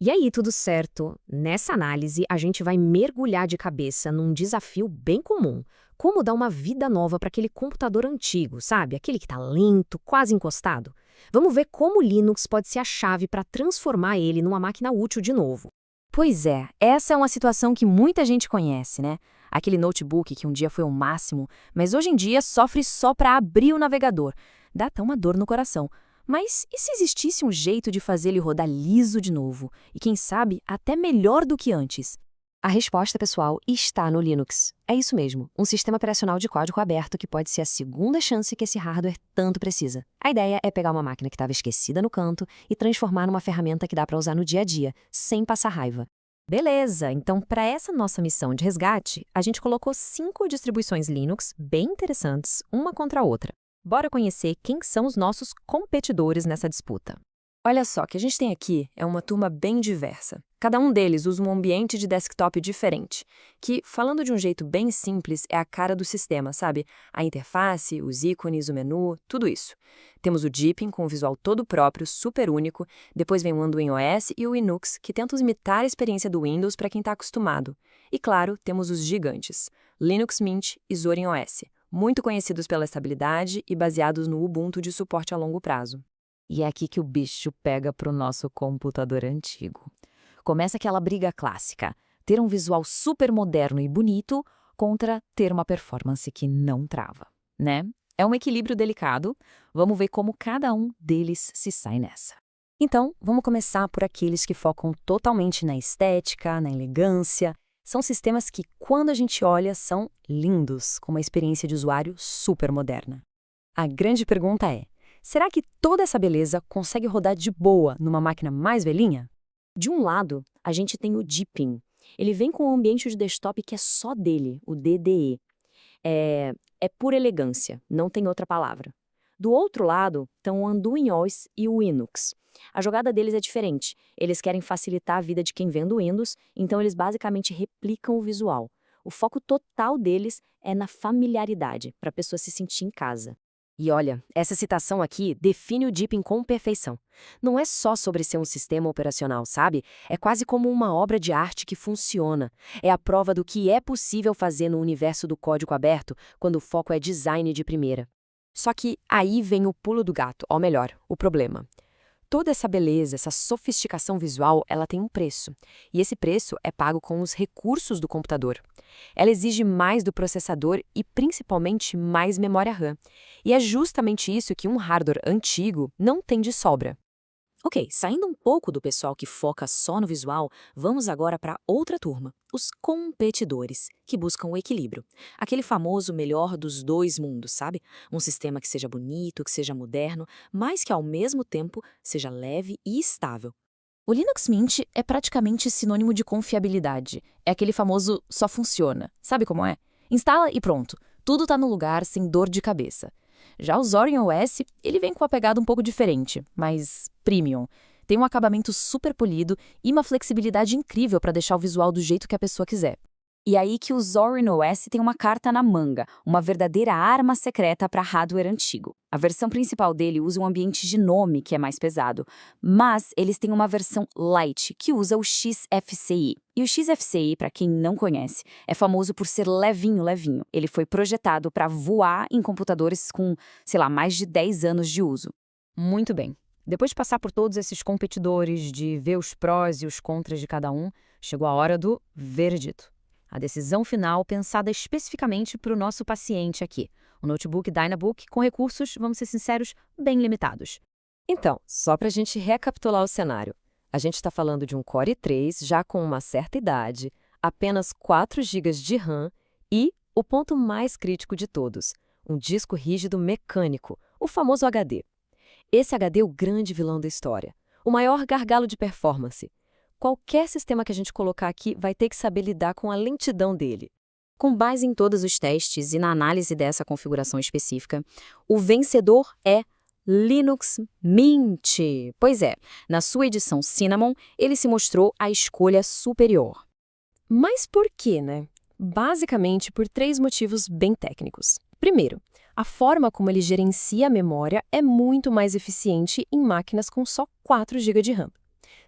E aí, tudo certo? Nessa análise, a gente vai mergulhar de cabeça num desafio bem comum. Como dar uma vida nova para aquele computador antigo, sabe? Aquele que está lento, quase encostado. Vamos ver como o Linux pode ser a chave para transformar ele numa máquina útil de novo. Pois é, essa é uma situação que muita gente conhece, né? Aquele notebook que um dia foi o máximo, mas hoje em dia sofre só para abrir o navegador. Dá até uma dor no coração. Mas e se existisse um jeito de fazer ele rodar liso de novo? E quem sabe, até melhor do que antes? A resposta, pessoal, está no Linux. É isso mesmo, um sistema operacional de código aberto que pode ser a segunda chance que esse hardware tanto precisa. A ideia é pegar uma máquina que estava esquecida no canto e transformar numa ferramenta que dá para usar no dia a dia, sem passar raiva. Beleza, então para essa nossa missão de resgate, a gente colocou 5 distribuições Linux bem interessantes, uma contra a outra. Bora conhecer quem são os nossos competidores nessa disputa. Olha só, o que a gente tem aqui é uma turma bem diversa. Cada um deles usa um ambiente de desktop diferente, que, falando de um jeito bem simples, é a cara do sistema, sabe? A interface, os ícones, o menu, tudo isso. Temos o Deepin com um visual todo próprio, super único, depois vem o Anduin OS e o Linux, que tentam imitar a experiência do Windows para quem está acostumado. E claro, temos os gigantes, Linux Mint e Zorin OS, muito conhecidos pela estabilidade e baseados no Ubuntu de suporte a longo prazo. E é aqui que o bicho pega pro nosso computador antigo. Começa aquela briga clássica, ter um visual super moderno e bonito contra ter uma performance que não trava, né? É um equilíbrio delicado, vamos ver como cada um deles se sai nessa. Então, vamos começar por aqueles que focam totalmente na estética, na elegância. São sistemas que, quando a gente olha, são lindos, com uma experiência de usuário super moderna. A grande pergunta é: será que toda essa beleza consegue rodar de boa numa máquina mais velhinha? De um lado, a gente tem o Deepin. Ele vem com um ambiente de desktop que é só dele, o DDE. É pura elegância, não tem outra palavra. Do outro lado, estão o Anduin OS e o Linux. A jogada deles é diferente. Eles querem facilitar a vida de quem vende o Windows, então eles basicamente replicam o visual. O foco total deles é na familiaridade, para a pessoa se sentir em casa. E olha, essa citação aqui define o Deepin com perfeição. Não é só sobre ser um sistema operacional, sabe? É quase como uma obra de arte que funciona. É a prova do que é possível fazer no universo do código aberto quando o foco é design de primeira. Só que aí vem o pulo do gato, ou melhor, o problema. Toda essa beleza, essa sofisticação visual, ela tem um preço. E esse preço é pago com os recursos do computador. Ela exige mais do processador e, principalmente, mais memória RAM. E é justamente isso que um hardware antigo não tem de sobra. Ok, saindo um pouco do pessoal que foca só no visual, vamos agora para outra turma, os competidores, que buscam o equilíbrio. Aquele famoso melhor dos dois mundos, sabe? Um sistema que seja bonito, que seja moderno, mas que ao mesmo tempo seja leve e estável. O Linux Mint é praticamente sinônimo de confiabilidade. É aquele famoso só funciona. Sabe como é? Instala e pronto. Tudo está no lugar sem dor de cabeça. Já o Zorin OS, ele vem com uma pegada um pouco diferente, mas premium. Tem um acabamento super polido e uma flexibilidade incrível para deixar o visual do jeito que a pessoa quiser. E aí que o Zorin OS tem uma carta na manga, uma verdadeira arma secreta para hardware antigo. A versão principal dele usa um ambiente Gnome, que é mais pesado, mas eles têm uma versão Lite, que usa o XFCE. E o XFCE, para quem não conhece, é famoso por ser levinho, levinho. Ele foi projetado para voar em computadores com, sei lá, mais de 10 anos de uso. Muito bem. Depois de passar por todos esses competidores, de ver os prós e os contras de cada um, chegou a hora do veredito. A decisão final pensada especificamente para o nosso paciente aqui, o notebook Dynabook com recursos, vamos ser sinceros, bem limitados. Então, só para a gente recapitular o cenário, a gente está falando de um Core i3 já com uma certa idade, apenas 4 GB de RAM e, o ponto mais crítico de todos, um disco rígido mecânico, o famoso HD. Esse HD é o grande vilão da história, o maior gargalo de performance. Qualquer sistema que a gente colocar aqui vai ter que saber lidar com a lentidão dele. Com base em todos os testes e na análise dessa configuração específica, o vencedor é Linux Mint. Pois é, na sua edição Cinnamon, ele se mostrou a escolha superior. Mas por quê, né? Basicamente por 3 motivos bem técnicos. Primeiro, a forma como ele gerencia a memória é muito mais eficiente em máquinas com só 4 GB de RAM.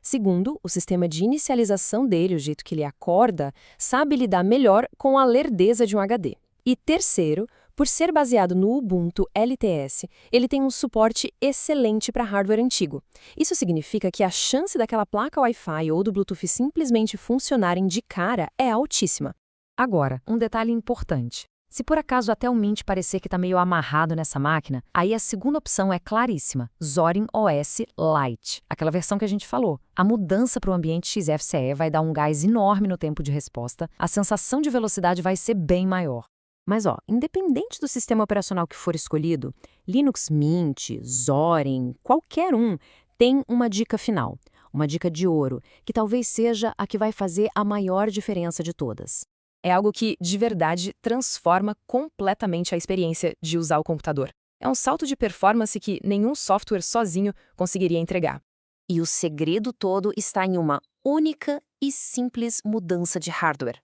Segundo, o sistema de inicialização dele, o jeito que ele acorda, sabe lidar melhor com a lerdeza de um HD. E terceiro, por ser baseado no Ubuntu LTS, ele tem um suporte excelente para hardware antigo. Isso significa que a chance daquela placa Wi-Fi ou do Bluetooth simplesmente funcionarem de cara é altíssima. Agora, um detalhe importante. Se por acaso até o Mint parecer que está meio amarrado nessa máquina, aí a segunda opção é claríssima, Zorin OS Lite, aquela versão que a gente falou. A mudança para o ambiente XFCE vai dar um gás enorme no tempo de resposta, a sensação de velocidade vai ser bem maior. Mas, independente do sistema operacional que for escolhido, Linux Mint, Zorin, qualquer um, tem uma dica final, uma dica de ouro, que talvez seja a que vai fazer a maior diferença de todas. É algo que, de verdade, transforma completamente a experiência de usar o computador. É um salto de performance que nenhum software sozinho conseguiria entregar. E o segredo todo está em uma única e simples mudança de hardware.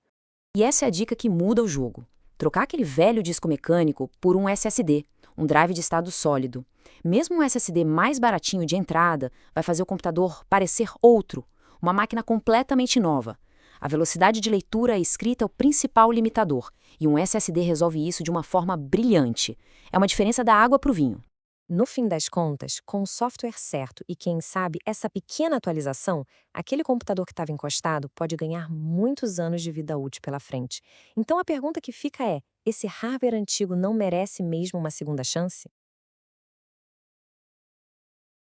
E essa é a dica que muda o jogo. Trocar aquele velho disco mecânico por um SSD, um drive de estado sólido. Mesmo um SSD mais baratinho de entrada vai fazer o computador parecer outro, uma máquina completamente nova. A velocidade de leitura e escrita é o principal limitador, e um SSD resolve isso de uma forma brilhante. É uma diferença da água para o vinho. No fim das contas, com o software certo e quem sabe essa pequena atualização, aquele computador que estava encostado pode ganhar muitos anos de vida útil pela frente. Então a pergunta que fica é: esse hardware antigo não merece mesmo uma segunda chance?